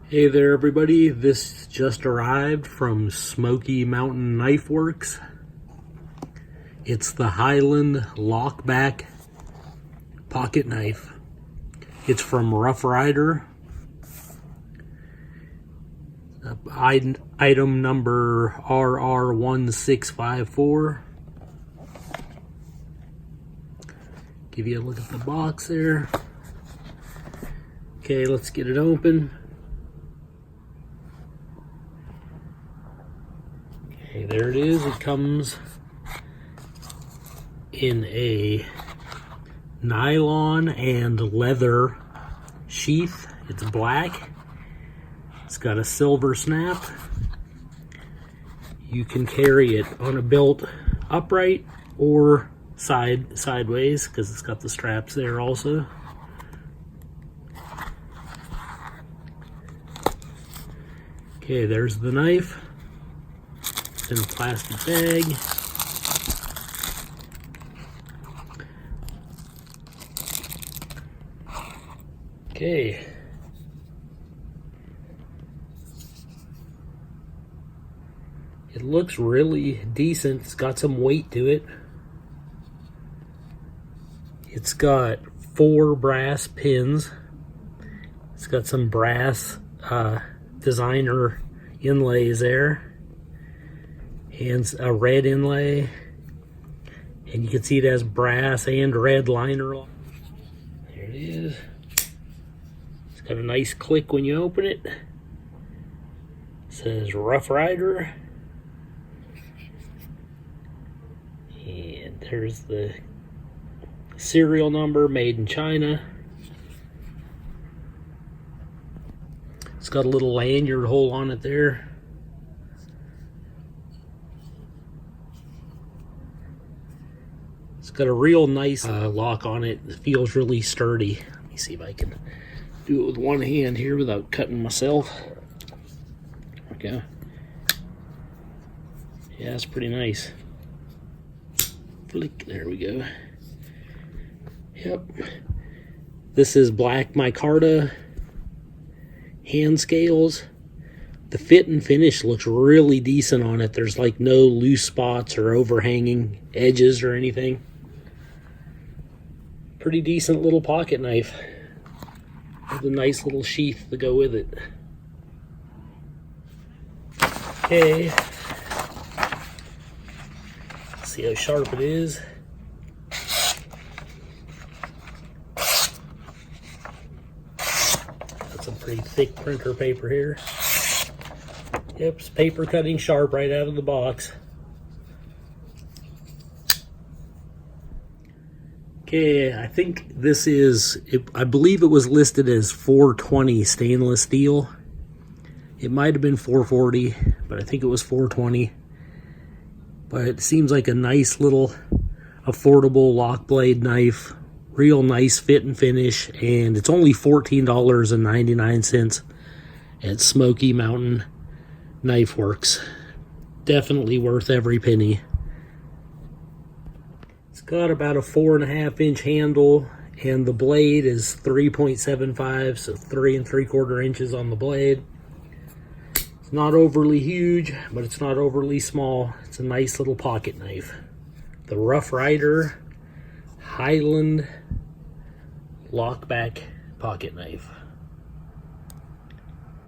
Hey there everybody, this just arrived from Smoky Mountain Knife Works. It's the Highland lockback pocket knife. It's from Rough Ryder. Item number RR1654. Give you a look at the box there. Okay, let's get it open. Okay, there it is. It comes in a nylon and leather sheath. It's black. It's got a silver snap. You can carry it on a belt upright or sideways because it's got the straps there also. Okay, there's the knife. It's in a plastic bag. Okay. It looks really decent. It's got some weight to it. It's got 4 brass pins. It's got some brass designer inlays there. And a red inlay. And you can see it has brass and red liner. There it is. It's got a nice click when you open it. It says Rough Ryder. And there's the serial number, made in China. It's got a little lanyard hole on it there. It's got a real nice lock on it. It feels really sturdy. Let me see if I can do it with one hand here without cutting myself. Okay. Yeah, it's pretty nice. Flick, there we go. Yep. This is black micarta hand scales. The fit and finish looks really decent on it. There's like no loose spots or overhanging edges or anything. Pretty decent little pocket knife with a nice little sheath to go with it. Okay. Let's see how sharp it is. Got some pretty thick printer paper here. Yep, it's paper cutting sharp right out of the box. Okay, I think this is, I believe it was listed as 420 stainless steel. It might have been 440, but I think it was 420. But it seems like a nice little affordable lock blade knife. Real nice fit and finish, and it's only $14.99 at Smoky Mountain Knife Works. Definitely worth every penny. It's got about a 4.5-inch handle, and the blade is 3.75, so 3 3/4 inches on the blade. It's not overly huge, but it's not overly small. It's a nice little pocket knife. The Rough Ryder Highland lockback pocket knife.